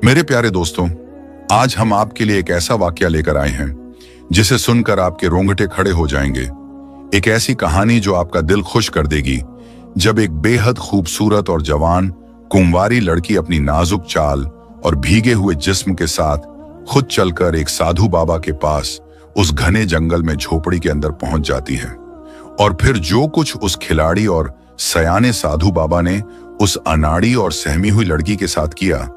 मेरे प्यारे दोस्तों, आज हम आपके लिए एक ऐसा वाकया लेकर आए हैं जिसे सुनकर आपके रोंगटे खड़े हो जाएंगे। एक ऐसी कहानी जो आपका दिल खुश कर देगी, जब एक बेहद खूबसूरत और जवान कुंवारी लड़की अपनी नाजुक चाल और भीगे हुए जिस्म के साथ खुद चलकर एक साधु बाबा के पास उस घने जंगल में झोपड़ी के अंदर पहुंच जाती है। और फिर जो कुछ उस खिलाड़ी और सयाने साधु बाबा ने उस अनाड़ी और सहमी हुई लड़की के साथ किया,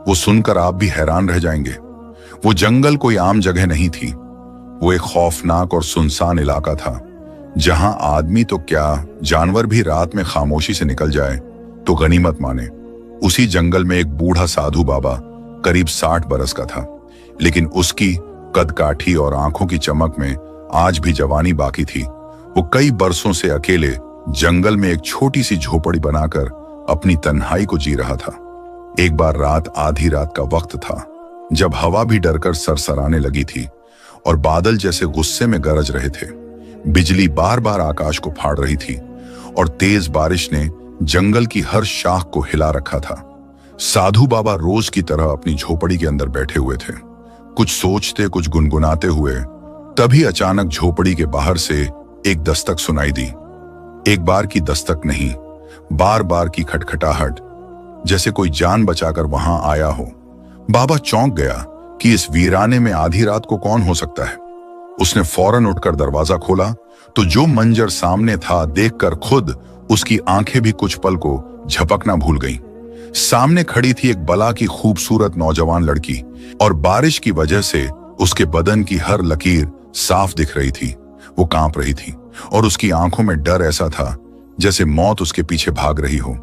वो सुनकर आप भी हैरान रह जाएंगे। वो जंगल कोई आम जगह नहीं थी, वो एक खौफनाक और सुनसान इलाका था, जहां आदमी तो क्या, जानवर भी रात में खामोशी से निकल जाए तो गनीमत माने। उसी जंगल में एक बूढ़ा साधु बाबा करीब 60 बरस का था, लेकिन उसकी कदकाठी और आंखों की चमक में आज भी जवानी बाकी थी। वो कई बरसों से अकेले जंगल में एक छोटी सी झोपड़ी बनाकर अपनी तन्हाई को जी रहा था। एक बार रात, आधी रात का वक्त था, जब हवा भी डरकर सरसराने लगी थी और बादल जैसे गुस्से में गरज रहे थे। बिजली बार बार आकाश को फाड़ रही थी और तेज बारिश ने जंगल की हर शाख को हिला रखा था। साधु बाबा रोज की तरह अपनी झोपड़ी के अंदर बैठे हुए थे, कुछ सोचते, कुछ गुनगुनाते हुए। तभी अचानक झोपड़ी के बाहर से एक दस्तक सुनाई दी। एक बार की दस्तक नहीं, बार बार की खटखटाहट, जैसे कोई जान बचाकर वहां आया हो। बाबा चौंक गया कि इस वीराने में आधी रात को कौन हो सकता है। उसने फौरन उठकर दरवाजा खोला तो जो मंजर सामने था देखकर खुद उसकी आंखें भी कुछ पल को झपकना भूल गईं। सामने खड़ी थी एक बला की खूबसूरत नौजवान लड़की, और बारिश की वजह से उसके बदन की हर लकीर साफ दिख रही थी। वो कांप रही थी और उसकी आंखों में डर ऐसा था जैसे मौत उसके पीछे भाग रही हो।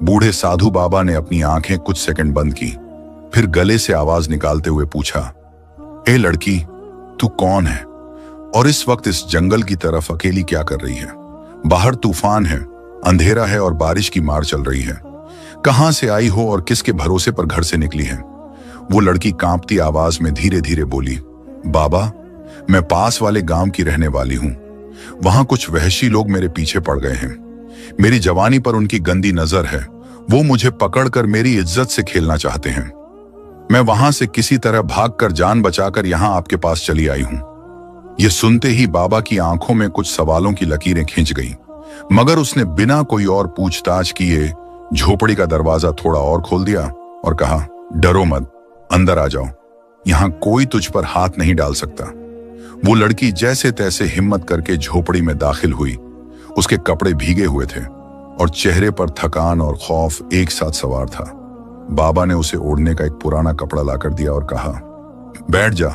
बूढ़े साधु बाबा ने अपनी आंखें कुछ सेकंड बंद की, फिर गले से आवाज निकालते हुए पूछा, ए लड़की, तू कौन है और इस वक्त इस जंगल की तरफ अकेली क्या कर रही है? बाहर तूफान है, अंधेरा है और बारिश की मार चल रही है। कहां से आई हो और किसके भरोसे पर घर से निकली है? वो लड़की कांपती आवाज में धीरे धीरे बोली, बाबा, मैं पास वाले गांव की रहने वाली हूं। वहां कुछ वहशी लोग मेरे पीछे पड़ गए हैं। मेरी जवानी पर उनकी गंदी नजर है। वो मुझे पकड़कर मेरी इज्जत से खेलना चाहते हैं। मैं वहां से किसी तरह भागकर जान बचाकर यहां आपके पास चली आई हूं। यह सुनते ही बाबा की आंखों में कुछ सवालों की लकीरें खिंच गईं, मगर उसने बिना कोई और पूछताछ किए झोपड़ी का दरवाजा थोड़ा और खोल दिया और कहा, डरो मत, अंदर आ जाओ, यहां कोई तुझ पर हाथ नहीं डाल सकता। वो लड़की जैसे तैसे हिम्मत करके झोपड़ी में दाखिल हुई। उसके कपड़े भीगे हुए थे और चेहरे पर थकान और खौफ एक साथ सवार था। बाबा ने उसे ओढ़ने का एक पुराना कपड़ा लाकर दिया और कहा, बैठ जा,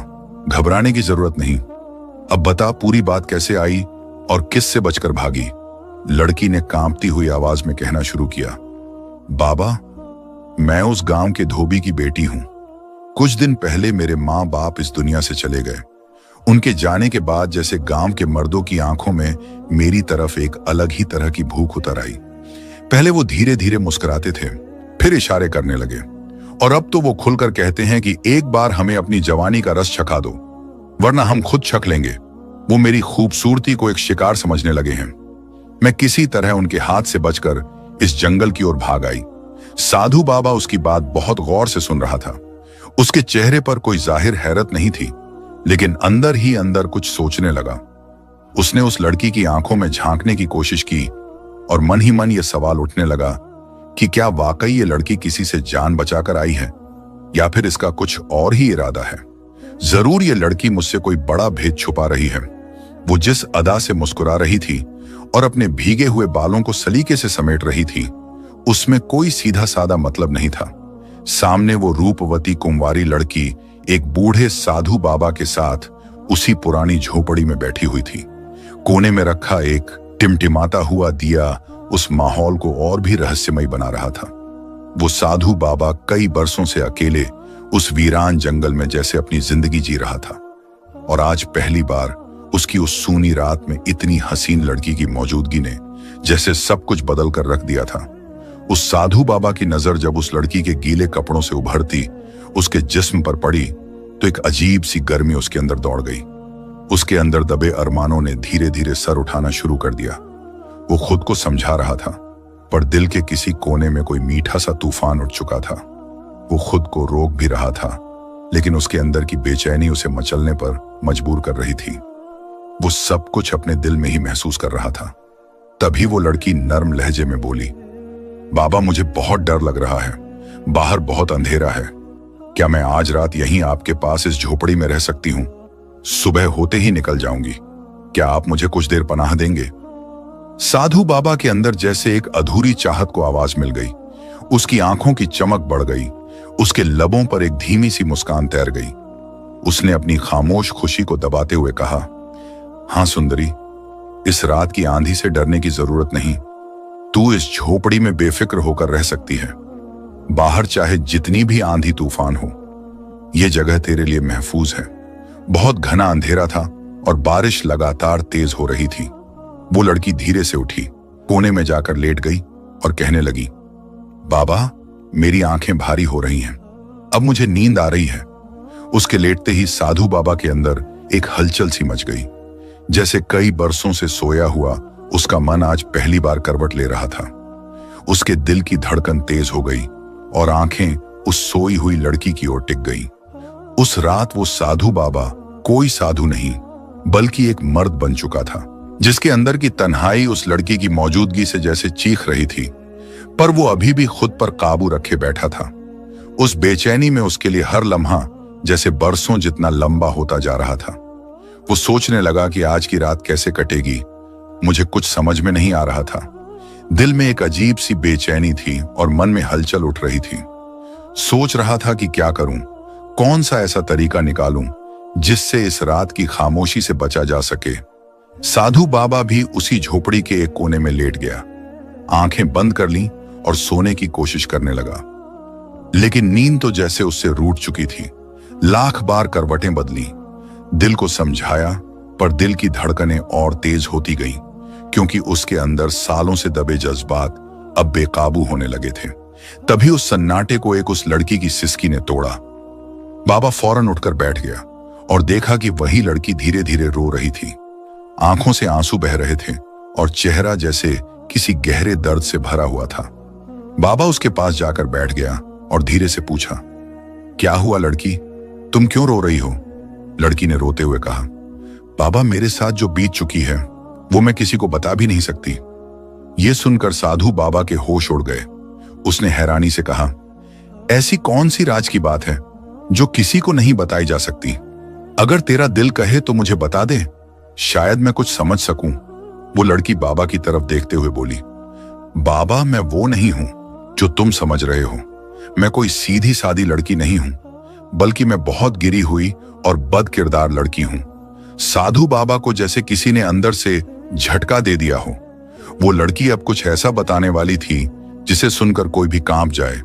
घबराने की जरूरत नहीं। अब बता, पूरी बात कैसे आई और किस से बचकर भागी? लड़की ने कांपती हुई आवाज में कहना शुरू किया, बाबा, मैं उस गांव के धोबी की बेटी हूं। कुछ दिन पहले मेरे माँ बाप इस दुनिया से चले गए। उनके जाने के बाद जैसे गांव के मर्दों की आंखों में मेरी तरफ एक अलग ही तरह की भूख उतर आई। पहले वो धीरे धीरे मुस्कुराते थे, फिर इशारे करने लगे, और अब तो वो खुलकर कहते हैं कि एक बार हमें अपनी जवानी का रस चखा दो, वरना हम खुद छक लेंगे। वो मेरी खूबसूरती को एक शिकार समझने लगे हैं। मैं किसी तरह उनके हाथ से बचकर इस जंगल की ओर भाग आई। साधु बाबा उसकी बात बहुत गौर से सुन रहा था। उसके चेहरे पर कोई जाहिर हैरत नहीं थी, लेकिन अंदर ही अंदर कुछ सोचने लगा। उसने उस लड़की की आंखों में झांकने की कोशिश की और मन ही मन यह सवाल उठने लगा कि क्या वाकई ये लड़की किसी से जान बचाकर आई है, या फिर इसका कुछ और ही इरादा है। जरूर ये लड़की मुझसे कोई बड़ा भेद छुपा रही है। वो जिस अदा से मुस्कुरा रही थी और अपने भीगे हुए बालों को सलीके से समेट रही थी, उसमें कोई सीधा साधा मतलब नहीं था। सामने वो रूपवती कुंवारी लड़की एक बूढ़े साधु बाबा के साथ उसी पुरानी झोपड़ी में बैठी हुई थी। कोने में रखा एक टिमटिमाता हुआ दिया उस माहौल को और भी रहस्यमय बना रहा था। वो साधु बाबा कई बरसों से अकेले उस वीरान जंगल में जैसे अपनी जिंदगी जी रहा था, और आज पहली बार उसकी उस सूनी रात में इतनी हसीन लड़की की मौजूदगी ने जैसे सब कुछ बदल कर रख दिया था। उस साधु बाबा की नजर जब उस लड़की के गीले कपड़ों से उभरती उसके जिस्म पर पड़ी तो एक अजीब सी गर्मी उसके अंदर दौड़ गई। उसके अंदर दबे अरमानों ने धीरे धीरे सर उठाना शुरू कर दिया। वो खुद को समझा रहा था, पर दिल के किसी कोने में कोई मीठा सा तूफान उठ चुका था। वो खुद को रोक भी रहा था, लेकिन उसके अंदर की बेचैनी उसे मचलने पर मजबूर कर रही थी। वो सब कुछ अपने दिल में ही महसूस कर रहा था। तभी वो लड़की नर्म लहजे में बोली, बाबा मुझे बहुत डर लग रहा है, बाहर बहुत अंधेरा है। क्या मैं आज रात यहीं आपके पास इस झोपड़ी में रह सकती हूँ? सुबह होते ही निकल जाऊंगी। क्या आप मुझे कुछ देर पनाह देंगे? साधु बाबा के अंदर जैसे एक अधूरी चाहत को आवाज मिल गई। उसकी आंखों की चमक बढ़ गई, उसके लबों पर एक धीमी सी मुस्कान तैर गई। उसने अपनी खामोश खुशी को दबाते हुए कहा, हाँ सुंदरी, इस रात की आंधी से डरने की जरूरत नहीं। तू इस झोपड़ी में बेफिक्र होकर रह सकती है। बाहर चाहे जितनी भी आंधी तूफान हो, यह जगह तेरे लिए महफूज है। बहुत घना अंधेरा था और बारिश लगातार तेज हो रही थी। वो लड़की धीरे से उठी, कोने में जाकर लेट गई और कहने लगी, बाबा मेरी आंखें भारी हो रही हैं, अब मुझे नींद आ रही है। उसके लेटते ही साधु बाबा के अंदर एक हलचल सी मच गई, जैसे कई बरसों से सोया हुआ उसका मन आज पहली बार करवट ले रहा था। उसके दिल की धड़कन तेज हो गई और आंखें उस सोई हुई लड़की की ओर टिक गई। उस रात वो साधु बाबा कोई साधु नहीं, बल्कि एक मर्द बन चुका था, जिसके अंदर की तन्हाई उस लड़की की मौजूदगी से जैसे चीख रही थी, पर वो अभी भी खुद पर काबू रखे बैठा था। उस बेचैनी में उसके लिए हर लम्हा जैसे बरसों जितना लंबा होता जा रहा था। वो सोचने लगा कि आज की रात कैसे कटेगी, मुझे कुछ समझ में नहीं आ रहा था। दिल में एक अजीब सी बेचैनी थी और मन में हलचल उठ रही थी। सोच रहा था कि क्या करूं, कौन सा ऐसा तरीका निकालूं जिससे इस रात की खामोशी से बचा जा सके। साधु बाबा भी उसी झोपड़ी के एक कोने में लेट गया, आंखें बंद कर लीं और सोने की कोशिश करने लगा, लेकिन नींद तो जैसे उससे रूठ चुकी थी। लाख बार करवटें बदली, दिल को समझाया, पर दिल की धड़कनें और तेज होती गईं, क्योंकि उसके अंदर सालों से दबे जज्बात अब बेकाबू होने लगे थे। तभी उस सन्नाटे को उस लड़की की सिसकी ने तोड़ा। बाबा फौरन उठकर बैठ गया और देखा कि वही लड़की धीरे धीरे रो रही थी। आंखों से आंसू बह रहे थे और चेहरा जैसे किसी गहरे दर्द से भरा हुआ था। बाबा उसके पास जाकर बैठ गया और धीरे से पूछा, क्या हुआ लड़की, तुम क्यों रो रही हो? लड़की ने रोते हुए कहा, बाबा मेरे साथ जो बीत चुकी है वो मैं किसी को बता भी नहीं सकती। ये सुनकर साधु बाबा के होश उड़ गए। उसने हैरानी से कहा, ऐसी कौन सी राज की बात है जो किसी को नहीं बताई जा सकती? अगर तेरा दिल कहे तो मुझे बता दे, शायद मैं कुछ समझ सकूं। वो लड़की बाबा की तरफ देखते हुए बोली, बाबा मैं वो नहीं हूं जो तुम समझ रहे हो। मैं कोई सीधी सादी लड़की नहीं हूं, बल्कि मैं बहुत गिरी हुई और बद किरदार लड़की हूं। साधु बाबा को जैसे किसी ने अंदर से झटका दे दिया हो। वो लड़की अब कुछ ऐसा बताने वाली थी जिसे सुनकर कोई भी कांप जाए।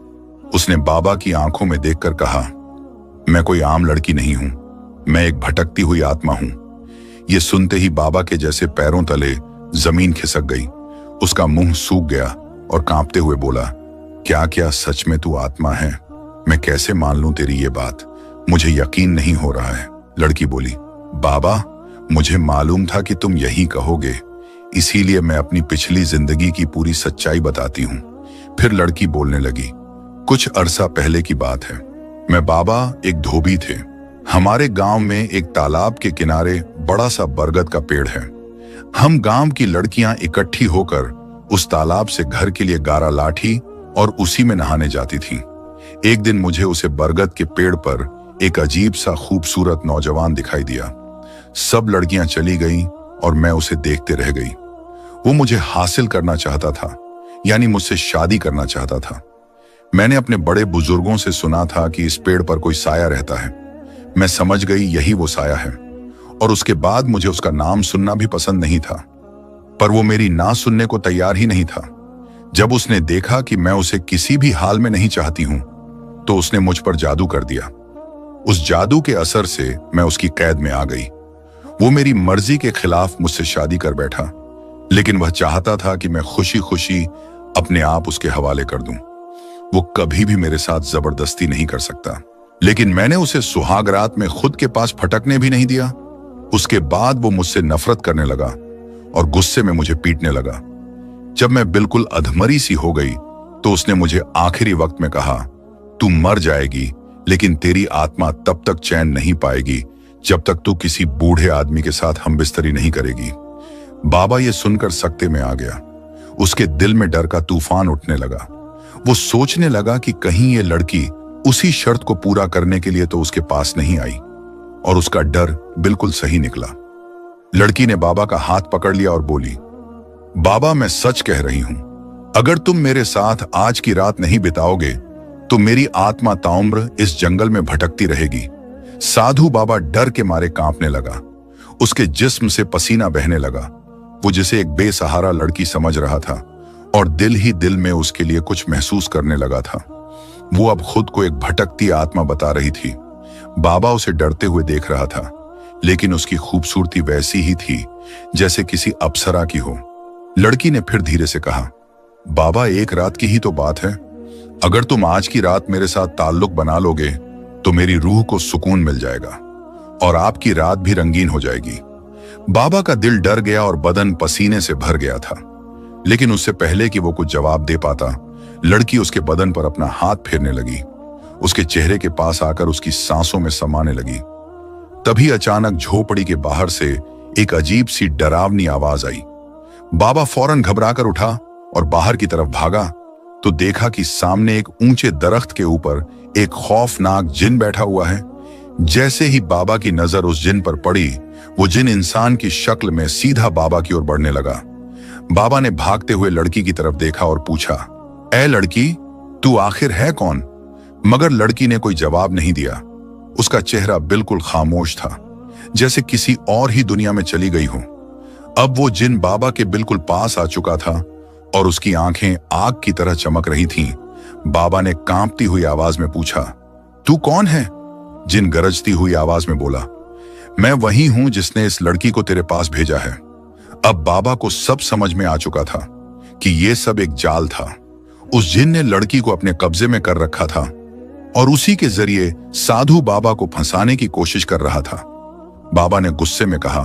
उसने बाबा की आंखों में देखकर कहा, मैं कोई आम लड़की नहीं हूं, मैं एक भटकती हुई आत्मा हूं। ये सुनते ही बाबा के जैसे पैरों तले जमीन खिसक गई। उसका मुंह सूख गया और कांपते हुए बोला, क्या क्या सच में तू आत्मा है? मैं कैसे मान लूं तेरी ये बात, मुझे यकीन नहीं हो रहा है। लड़की बोली, बाबा मुझे मालूम था कि तुम यही कहोगे, इसीलिए मैं अपनी पिछली जिंदगी की पूरी सच्चाई बताती हूँ। फिर लड़की बोलने लगी, कुछ अरसा पहले की बात है। मैं बाबा एक धोबी थे। हमारे गांव में एक तालाब के किनारे बड़ा सा बरगद का पेड़ है। हम गांव की लड़कियां इकट्ठी होकर उस तालाब से घर के लिए गारा लाठी और उसी में नहाने जाती थीं। एक दिन मुझे उसे बरगद के पेड़ पर एक अजीब सा खूबसूरत नौजवान दिखाई दिया। सब लड़कियां चली गईं और मैं उसे देखते रह गई। वो मुझे हासिल करना चाहता था, यानी मुझसे शादी करना चाहता था। मैंने अपने बड़े बुजुर्गों से सुना था कि इस पेड़ पर कोई साया रहता है। मैं समझ गई यही वो साया है, और उसके बाद मुझे उसका नाम सुनना भी पसंद नहीं था। पर वो मेरी ना सुनने को तैयार ही नहीं था। जब उसने देखा कि मैं उसे किसी भी हाल में नहीं चाहती हूं, तो उसने मुझ पर जादू कर दिया। उस जादू के असर से मैं उसकी कैद में आ गई। वो मेरी मर्जी के खिलाफ मुझसे शादी कर बैठा, लेकिन वह चाहता था कि मैं खुशी खुशी अपने आप उसके हवाले कर दूं। वो कभी भी मेरे साथ जबरदस्ती नहीं कर सकता। लेकिन मैंने उसे सुहाग रात में खुद के पास फटकने भी नहीं दिया। उसके बाद वो मुझसे नफरत करने लगा और गुस्से में मुझे पीटने लगा। जब मैं बिल्कुल अधमरी सी हो गई तो उसने मुझे आखिरी वक्त में कहा, तू मर जाएगी, लेकिन तेरी आत्मा तब तक चैन नहीं पाएगी जब तक तू किसी बूढ़े आदमी के साथ हमबिस्तरी नहीं करेगी। बाबा ये सुनकर सकते में आ गया। उसके दिल में डर का तूफान उठने लगा। वो सोचने लगा कि कहीं ये लड़की उसी शर्त को पूरा करने के लिए तो उसके पास नहीं आई, और उसका डर बिल्कुल सही निकला। लड़की ने बाबा का हाथ पकड़ लिया और बोली, बाबा मैं सच कह रही हूं, अगर तुम मेरे साथ आज की रात नहीं बिताओगे तो मेरी आत्मा ताउम्र इस जंगल में भटकती रहेगी। साधु बाबा डर के मारे कांपने लगा। उसके जिस्म से पसीना बहने लगा। वो जिसे एक बेसहारा लड़की समझ रहा था और दिल ही दिल में उसके लिए कुछ महसूस करने लगा था, वो अब खुद को एक भटकती आत्मा बता रही थी। बाबा उसे डरते हुए देख रहा था, लेकिन उसकी खूबसूरती वैसी ही थी जैसे किसी अप्सरा की हो। लड़की ने फिर धीरे से कहा, बाबा एक रात की ही तो बात है। अगर तुम आज की रात मेरे साथ ताल्लुक बना लोगे तो मेरी रूह को सुकून मिल जाएगा और आपकी रात भी रंगीन हो जाएगी। बाबा का दिल डर गया और बदन पसीने से भर गया था, लेकिन उससे पहले कि वो कुछ जवाब दे पाता, लड़की उसके बदन पर अपना हाथ फेरने लगी। उसके चेहरे के पास आकर उसकी सांसों में समाने लगी। तभी अचानक झोपड़ी के बाहर से एक अजीब सी डरावनी आवाज आई। बाबा फौरन घबराकर उठा और बाहर की तरफ भागा तो देखा कि सामने एक ऊंचे दरख्त के ऊपर एक खौफनाक जिन बैठा हुआ है। जैसे ही बाबा की नजर उस जिन पर पड़ी, वो जिन इंसान की शक्ल में सीधा बाबा की ओर बढ़ने लगा। बाबा ने भागते हुए लड़की की तरफ देखा और पूछा, ऐ लड़की, तू आखिर है कौन? मगर लड़की ने कोई जवाब नहीं दिया। उसका चेहरा बिल्कुल खामोश था, जैसे किसी और ही दुनिया में चली गई हो। अब वो जिन बाबा के बिल्कुल पास आ चुका था और उसकी आंखें आग की तरह चमक रही थीं। बाबा ने कांपती हुई आवाज में पूछा, तू कौन है? जिन गरजती हुई आवाज में बोला, मैं वही हूं जिसने इस लड़की को तेरे पास भेजा है। अब बाबा को सब समझ में आ चुका था कि यह सब एक जाल था। उस जिन ने लड़की को अपने कब्जे में कर रखा था और उसी के जरिए साधु बाबा को फंसाने की कोशिश कर रहा था। बाबा ने गुस्से में कहा,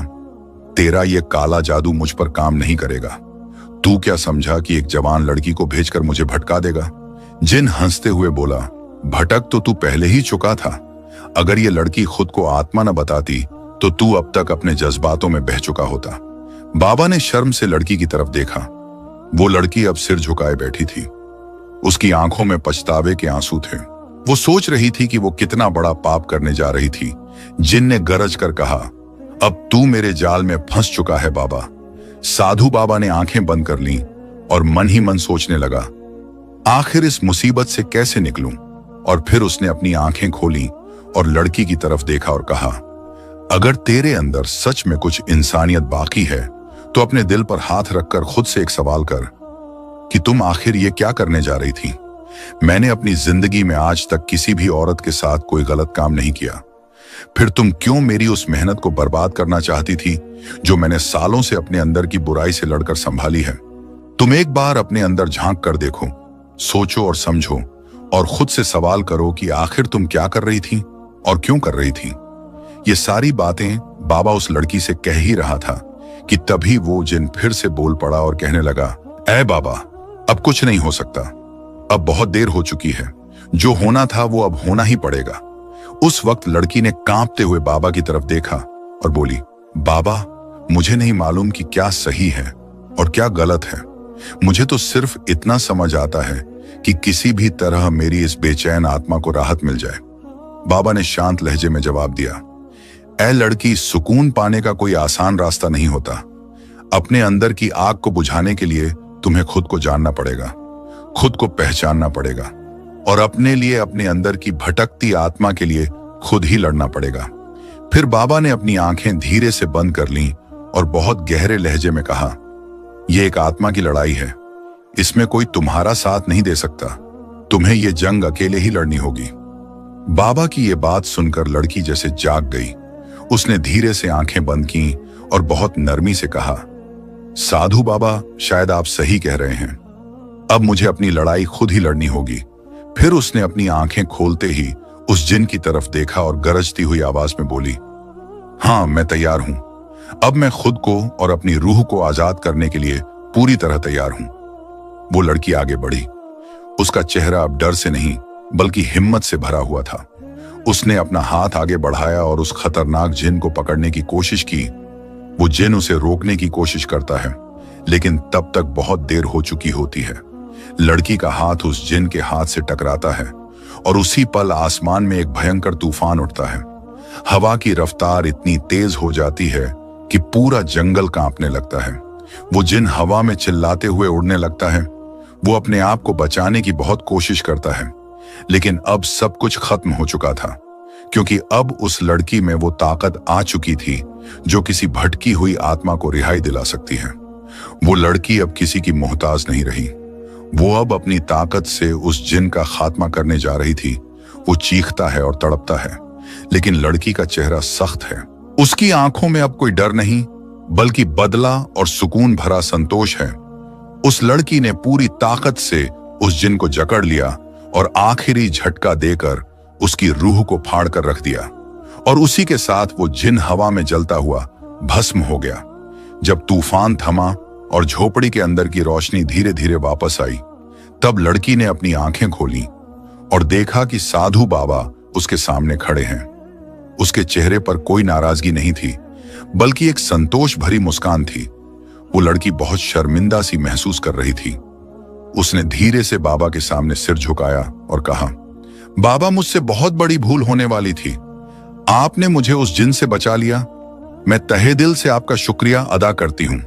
तेरा ये काला जादू मुझ पर काम नहीं करेगा। तू क्या समझा कि एक जवान लड़की को भेजकर मुझे भटका देगा? जिन हंसते हुए बोला, भटक तो तू पहले ही चुका था। अगर ये लड़की खुद को आत्मा न बताती तो तू अब तक अपने जज्बातों में बह चुका होता। बाबा ने शर्म से लड़की की तरफ देखा। वो लड़की अब सिर झुकाए बैठी थी। उसकी आंखों में पछतावे के आंसू थे। वो सोच रही थी कि वो कितना बड़ा पाप करने जा रही थी। जिन ने गरज कर कहा, अब तू मेरे जाल में फंस चुका है बाबा। साधु बाबा ने आंखें बंद कर लीं और मन ही मन सोचने लगा, आखिर इस मुसीबत से कैसे निकलूं? और फिर उसने अपनी आंखें खोली और लड़की की तरफ देखा और कहा, अगर तेरे अंदर सच में कुछ इंसानियत बाकी है तो अपने दिल पर हाथ रखकर खुद से एक सवाल कर कि तुम आखिर ये क्या करने जा रही थी? मैंने अपनी जिंदगी में आज तक किसी भी औरत के साथ कोई गलत काम नहीं किया, फिर तुम क्यों मेरी उस मेहनत को बर्बाद करना चाहती थी जो मैंने सालों से अपने अंदर की बुराई से लड़कर संभाली है? तुम एक बार अपने अंदर झांक कर देखो, सोचो और समझो और खुद से सवाल करो कि आखिर तुम क्या कर रही थी और क्यों कर रही थी। ये सारी बातें बाबा उस लड़की से कह ही रहा था कि तभी वो जिन फिर से बोल पड़ा और कहने लगा, ऐ बाबा, अब कुछ नहीं हो सकता। अब बहुत देर हो चुकी है। जो होना था वो अब होना ही पड़ेगा। उस वक्त लड़की ने कांपते हुए बाबा की तरफ देखा और बोली, बाबा, मुझे नहीं मालूम कि क्या सही है और क्या गलत है। मुझे तो सिर्फ इतना समझ आता है कि किसी भी तरह मेरी इस बेचैन आत्मा को राहत मिल जाए। बाबा ने शांत लहजे में जवाब दिया, ऐ लड़की, सुकून पाने का कोई आसान रास्ता नहीं होता। अपने अंदर की आग को बुझाने के लिए तुम्हें खुद को जानना पड़ेगा, खुद को पहचानना पड़ेगा और अपने लिए, अपने अंदर की भटकती आत्मा के लिए खुद ही लड़ना पड़ेगा। फिर बाबा ने अपनी आंखें धीरे से बंद कर लीं और बहुत गहरे लहजे में कहा, यह एक आत्मा की लड़ाई है। इसमें कोई तुम्हारा साथ नहीं दे सकता। तुम्हें यह जंग अकेले ही लड़नी होगी। बाबा की यह बात सुनकर लड़की जैसे जाग गई। उसने धीरे से आंखें बंद की और बहुत नरमी से कहा, साधु बाबा, शायद आप सही कह रहे हैं। अब मुझे अपनी लड़ाई खुद ही लड़नी होगी। फिर उसने अपनी आंखें खोलते ही उस जिन की तरफ देखा और गरजती हुई आवाज में बोली, हाँ, मैं तैयार हूं। अब मैं खुद को और अपनी रूह को आजाद करने के लिए पूरी तरह तैयार हूं। वो लड़की आगे बढ़ी। उसका चेहरा अब डर से नहीं बल्कि हिम्मत से भरा हुआ था। उसने अपना हाथ आगे बढ़ाया और उस खतरनाक जिन को पकड़ने की कोशिश की। वो जिन उसे रोकने की कोशिश करता है, लेकिन तब तक बहुत देर हो चुकी होती है। लड़की का हाथ उस जिन के हाथ से टकराता है और उसी पल आसमान में एक भयंकर तूफान उठता है। हवा की रफ्तार इतनी तेज हो जाती है कि पूरा जंगल कांपने लगता है। वो जिन हवा में चिल्लाते हुए उड़ने लगता है। वो अपने आप को बचाने की बहुत कोशिश करता है, लेकिन अब सब कुछ खत्म हो चुका था, क्योंकि अब उस लड़की में वो ताकत आ चुकी थी जो किसी भटकी हुई आत्मा को रिहाई दिला सकती है। वो लड़की अब किसी की मोहताज नहीं रही। वो अब अपनी ताकत से उस जिन का खात्मा करने जा रही थी। वो चीखता है और तड़पता है, लेकिन लड़की का चेहरा सख्त है। उसकी आंखों में अब कोई डर नहीं, बल्कि बदला और सुकून भरा संतोष है। उस लड़की ने पूरी ताकत से उस जिन को जकड़ लिया और आखिरी झटका देकर उसकी रूह को फाड़ कर रख दिया, और उसी के साथ वो जिन हवा में जलता हुआ भस्म हो गया। जब तूफान थमा और झोपड़ी के अंदर की रोशनी धीरे धीरे वापस आई, तब लड़की ने अपनी आंखें खोली और देखा कि साधु बाबा उसके सामने खड़े हैं। उसके चेहरे पर कोई नाराजगी नहीं थी, बल्कि एक संतोष भरी मुस्कान थी। वो लड़की बहुत शर्मिंदा सी महसूस कर रही थी। उसने धीरे से बाबा के सामने सिर झुकाया और कहा, बाबा, मुझसे बहुत बड़ी भूल होने वाली थी। आपने मुझे उस जिन से बचा लिया। मैं तहे दिल से आपका शुक्रिया अदा करती हूं।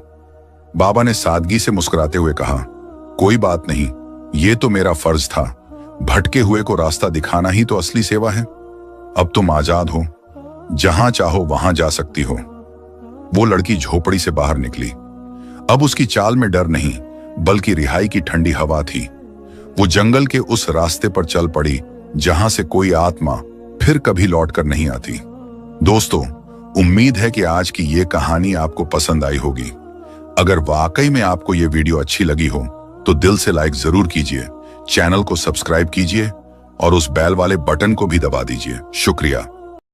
बाबा ने सादगी से मुस्कुराते हुए कहा, कोई बात नहीं, ये तो मेरा फर्ज था। भटके हुए को रास्ता दिखाना ही तो असली सेवा है। अब तुम आजाद हो, जहां चाहो वहां जा सकती हो। वो लड़की झोपड़ी से बाहर निकली। अब उसकी चाल में डर नहीं, बल्कि रिहाई की ठंडी हवा थी। वो जंगल के उस रास्ते पर चल पड़ी जहां से कोई आत्मा फिर कभी लौटकर नहीं आती। दोस्तों, उम्मीद है कि आज की ये कहानी आपको पसंद आई होगी। अगर वाकई में आपको ये वीडियो अच्छी लगी हो तो दिल से लाइक जरूर कीजिए, चैनल को सब्सक्राइब कीजिए और उस बेल वाले बटन को भी दबा दीजिए। शुक्रिया।